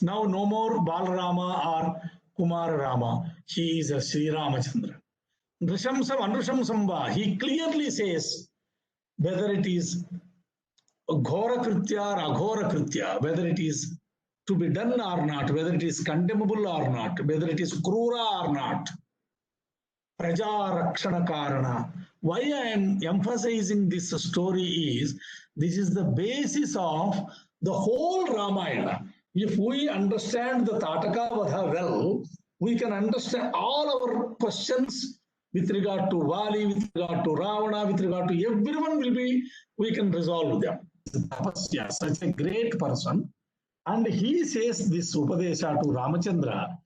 Now no more Balarama or Kumara Rama. He is a Sri Ramachandra. Nrishamsam Anrishamsam Va. He clearly says whether it is Ghora Kritya or Aghora Kritya, whether it is to be done or not, whether it is condemnable or not, whether it is Krura or not. Praja Rakshana Karana. Why I am emphasizing this story is this is the basis of the whole Ramayana. If we understand the Tataka Vadha well, we can understand all our questions with regard to Vali, with regard to Ravana, with regard to everyone will be, we can resolve them. Tapasya, such a great person. And he says this Upadesha to Ramachandra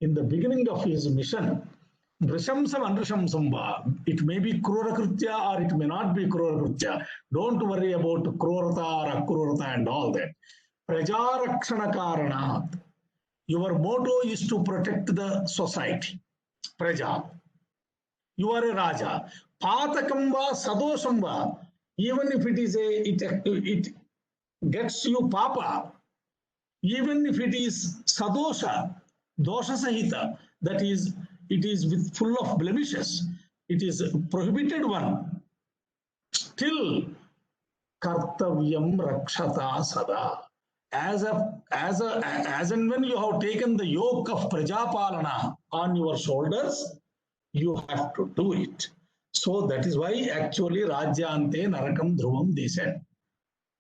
in the beginning of his mission. Drishamsam Andrishamsam Va. It may be Krura Kritya or it may not be Krura Kritya. Don't worry about Krurata or Akrurata and all that. Praja Rakshana Karanat. Your motto is to protect the society. Praja. You are a Raja. Patakam va Sadosham va. Even if it is it gets you Papa, even if it is Sadosha, Dosha Sahita, that is, it is with full of blemishes, it is a prohibited one, still Kartavyam Rakshata Sada. As and when you have taken the yoke of Prajapalana on your shoulders, you have to do it. So that is why actually Rajyante Narakam Dhruvam they said.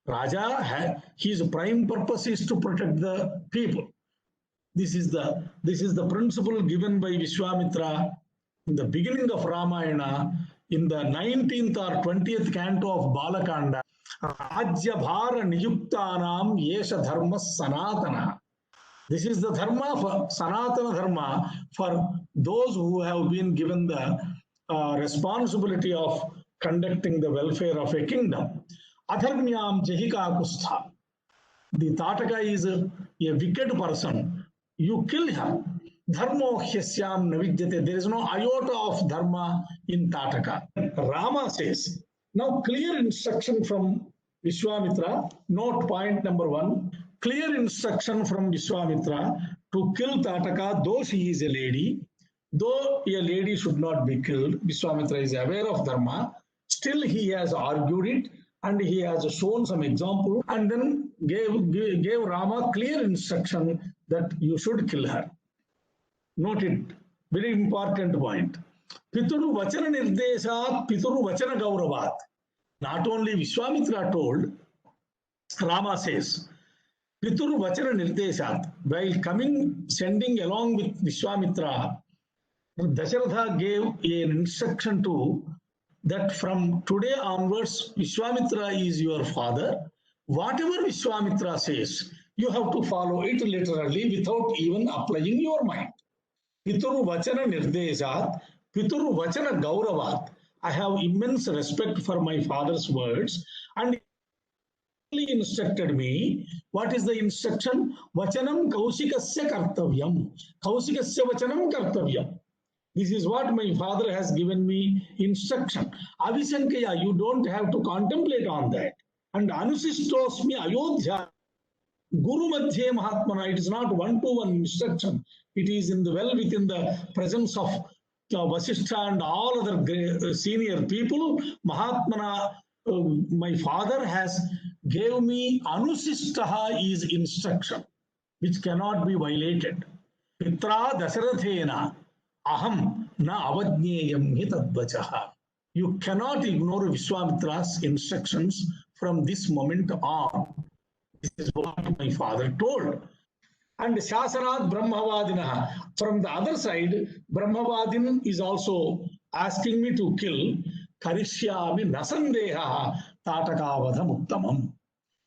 Raja, his prime purpose is to protect the people. This is the principle given by Vishwamitra in the beginning of Ramayana, in the 19th or 20th canto of Balakanda. Rajya Bhara Niyuktanam Yesha Dharma Sanatana. This is the dharma for Sanatana Dharma for those who have been given the responsibility of conducting the welfare of a kingdom. Adharmyam Jahika Kustha. The Tataka is a wicked person. You kill her. Dharmo Hyasyam Navidyate. There is no iota of dharma in Tataka. Rama says, now clear instruction from Vishwamitra, note point number 1, clear instruction from Vishwamitra to kill Tataka, though she is a lady, though a lady should not be killed. Vishwamitra is aware of dharma, still he has argued it and he has shown some example and then gave Rama clear instruction that you should kill her. Note it, very important point. Pituru Vachana Nirdeshat, Pituru Vachana Gauravat. Not only Vishwamitra told, Rama says, Pituru Vachana Nirdeshat, while coming, sending along with Vishwamitra, Dasharatha gave an instruction to that from today onwards, Vishwamitra is your father. Whatever Vishwamitra says, you have to follow it literally without even applying your mind. Pituru Vachana Nirdeshat, Pituru Vachana Gauravat. I have immense respect for my father's words and he instructed me. What is the instruction? Vachanam Kausikasya Kartavyam. Kausikasya Vachanam Kartavyam. This is what my father has given me instruction. Avisankaya, you don't have to contemplate on that. And Anusistosmi Ayodhya. Guru Madhye Mahatmana, it is not one-to-one instruction. It is in the well within the presence of Vasishtha and all other senior people. Mahatmana, my father has gave me Anusishtaha is instruction, which cannot be violated. Pitra Dasarathena Aham na avajneyam hi tadvachaha. You cannot ignore Vishwamitra's instructions from this moment on. This is what my father told. And Shasanat Brahmavadinaha. From the other side, Brahmavadin is also asking me to kill Karishyami Nasandeha Tatakavadha Muttamam.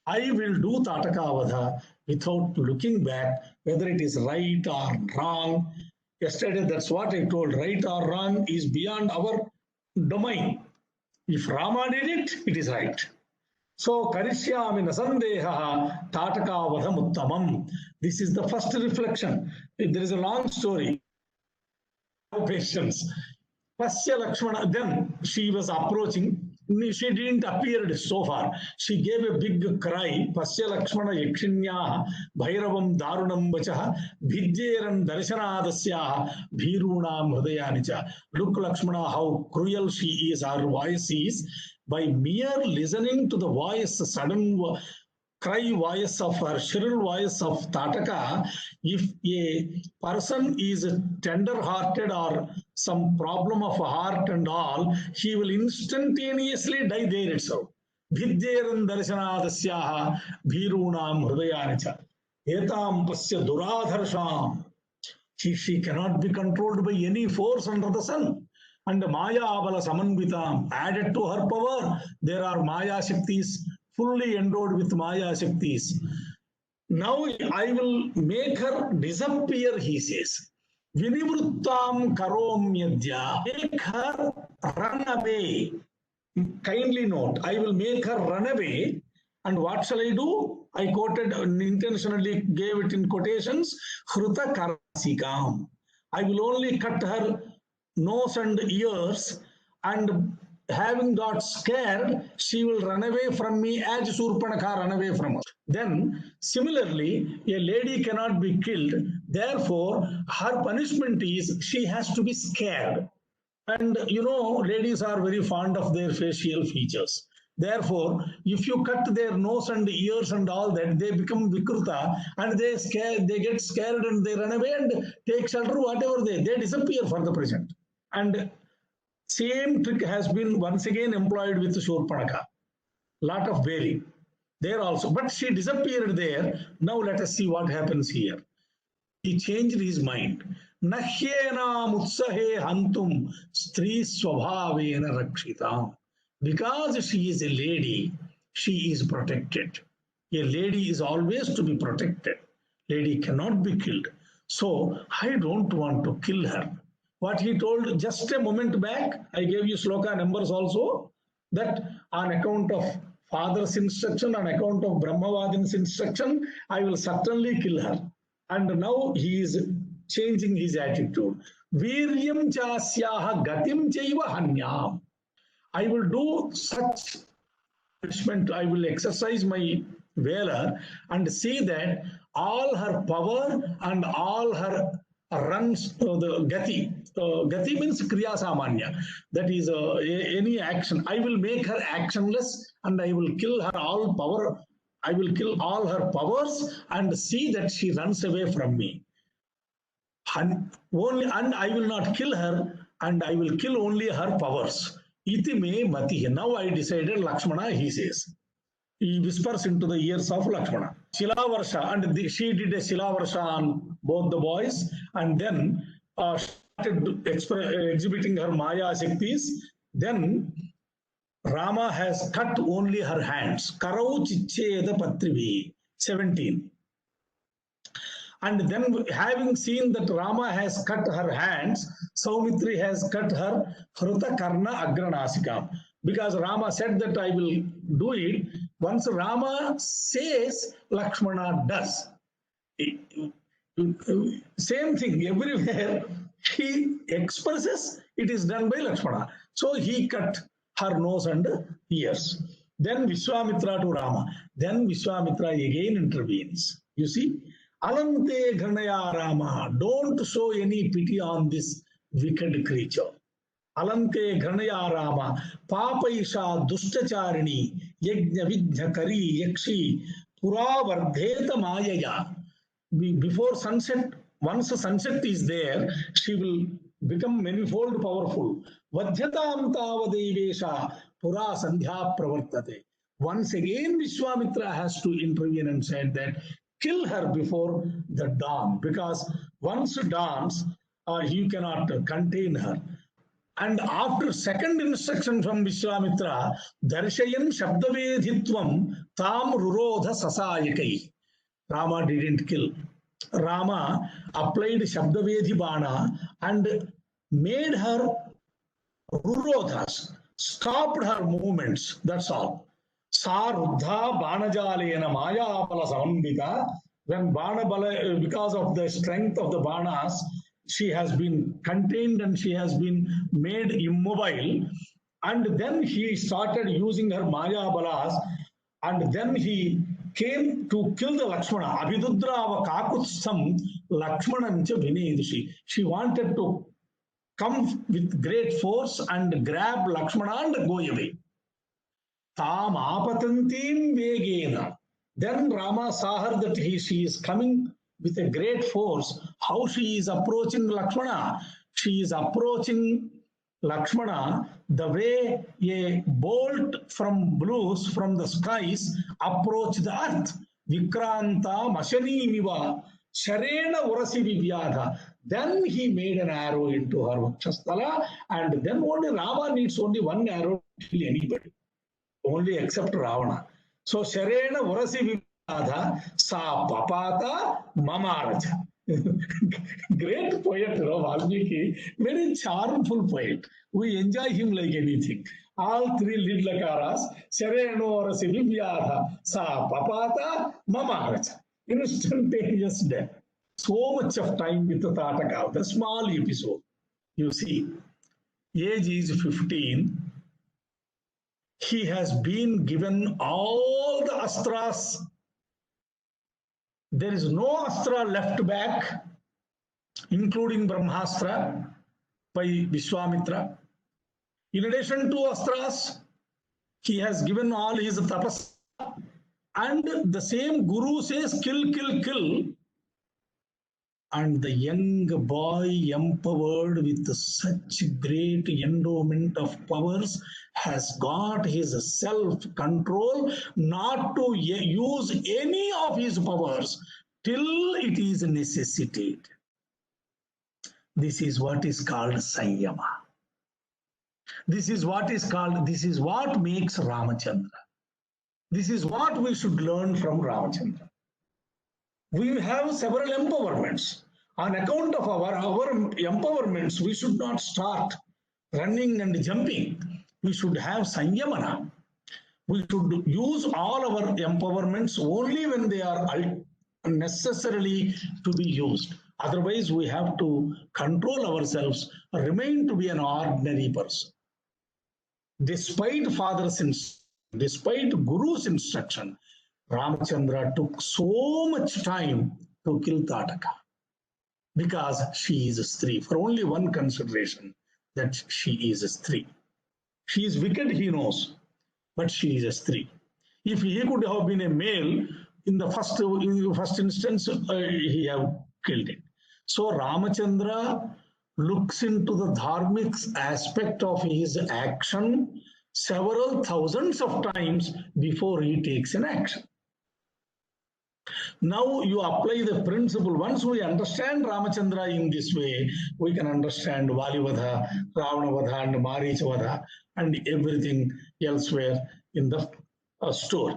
I will do Tatakavadha without looking back whether it is right or wrong. Yesterday, that's what I told. Right or wrong is beyond our domain. If Rama did it, it is right. So, Karishyami Nasandeha Tatakavadha Muttamam. This is the first reflection. There is a long story. Patience. Pasya Lakshmana. Then she was approaching. She didn't appear so far. She gave a big cry. Pasya Lakshmana Yakshinya Bhairavam Darunam Vachaha Bhidjeran Darshanadasya Bhirunam Hridayanicha. Look, Lakshmana, how cruel she is, her voice is. By mere listening to the voice, sudden cry voice of her, shrill voice of Tataka, if a person is tender-hearted or some problem of heart and all, he will instantaneously die there itself. Vidyeran darshanadasyaha bhirunam hridayanicha. Etam pasya duradharsham. She cannot be controlled by any force under the sun. And Maya Abala Samanvitam, added to her power, there are Maya Shaktis, fully endowed with Maya Shaktis. Now I will make her disappear, he says. Vinivrittam karomyadya, make her run away. Kindly note, I will make her run away. And what shall I do? I quoted, intentionally gave it in quotations, Hruta Karasikam. I will only cut her nose and ears, and having got scared, she will run away from me as Surpanakha ran away from her. Then, similarly, a lady cannot be killed. Therefore, her punishment is she has to be scared. And you know, ladies are very fond of their facial features. Therefore, if you cut their nose and ears and all that, they become vikruta and they get scared and they run away and take shelter, whatever they disappear for the present. And same trick has been once again employed with Shurpanakha. Lot of veiling there also, but she disappeared there. Now let us see what happens here. He changed his mind. Nahyena mutsahe hantum stri swabhavena rakshitam. Because she is a lady, she is protected. A lady is always to be protected. Lady cannot be killed. So I don't want to kill her. What he told just a moment back, I gave you sloka numbers also, that on account of father's instruction, on account of Brahmavadin's instruction, I will certainly kill her. And now he is changing his attitude. Viryam chasyaha gatim chaiva hanyam. I will do such punishment, I will exercise my valor and see that all her power and all her runs, the gati. Gati means kriya samanya. That is any action. I will make her actionless and I will kill her all power. I will kill all her powers and see that she runs away from me. And I will not kill her, and I will kill only her powers. Iti me mati. Now I decided, Lakshmana, he says. He whispers into the ears of Lakshmana. Shilavarsha, and she did a Shilavarsha on both the boys, and then started exhibiting her Maya Shaktis. Then Rama has cut only her hands. Karau chicheda patrivi. 17. And then having seen that Rama has cut her hands, Saumitri has cut her Hruta Karna Agranasikam. Because Rama said that I will do it. Once Rama says, Lakshmana does. Same thing everywhere. He expresses, it is done by Lakshmana. So he cut her nose and ears. Then Vishwamitra to Rama. Then Vishwamitra again intervenes. You see? Alante Ghanaya Rama, don't show any pity on this wicked creature. Alante Ghanaya Rama, Papaisha Dushtacharini, Yajna Vidhyakari Yakshi, Pura Vardheta Mayaya. Before sunset, once the sunset is there, she will become manifold powerful. Vadhyatam Tavadevesha, Pura Sandhya Pravartate. Once again, Vishwamitra has to intervene and said that kill her before the dawn, because once it dawns, you cannot contain her. And after second instruction from Vishwamitra, Darshayan Shabdavedhitvam Tam Rurodha Sasayakai. Rama didn't kill. Rama applied Shabdavedhi Bana and made her Rurodhas, stopped her movements, that's all. Sa Ruddha Banajalena Maya Apala Samambita. When Banabala, because of the strength of the Banas, she has been contained and she has been made immobile. And then he started using her Maya Balas, and then he came to kill the Lakshmana. Abhidudrava Kakutsam Lakshmanancha Vinedishi. She wanted to come with great force and grab Lakshmana and go away. Tam apatantim vegena. Then Rama saw her that she is coming with a great force. How she is approaching Lakshmana? She is approaching Lakshmana the way a bolt from blues from the skies approach the earth. Vikranta Mashani Miva Sharena Urasi Vivyadha. Then he made an arrow into her Vakshasthala, and then only Rama needs only one arrow to kill anybody, only except Ravana. So Sharena Urasi Vivyadha Sa Papata Mamaraja. Great poet, Valmiki, very charmful poet. We enjoy him like anything. All three lead lakaras, Shareno Urasi Vivyadha Sa Papata Mamaraja. Instantaneous death. So much of time with the Tataka, the small episode. You see, age is 15. He has been given all the astras. There is no astra left back, including Brahmastra by Vishwamitra. In addition to astras, he has given all his tapas. And the same Guru says, kill, kill, kill. And the young boy, empowered with such great endowment of powers, has got his self-control not to use any of his powers till it is necessitated. This is what is called Sanyama. This is what makes Ramachandra. This is what we should learn from Ramachandra. We have several empowerments. On account of our empowerments, we should not start running and jumping. We should have Sanyamana. We should use all our empowerments only when they are necessarily to be used. Otherwise, we have to control ourselves, remain to be an ordinary person. Despite despite Guru's instruction, Ramachandra took so much time to kill Tataka because she is a Stree, for only one consideration, that she is a Stree. She is wicked, he knows, but she is a Stree. If he could have been a male, in the first instance, he have killed it. So Ramachandra looks into the dharmic aspect of his action several thousands of times before he takes an action. Now you apply the principle. Once we understand Ramachandra in this way, we can understand Valivadha, Ravanavadha and Marichavadha and everything elsewhere in the story.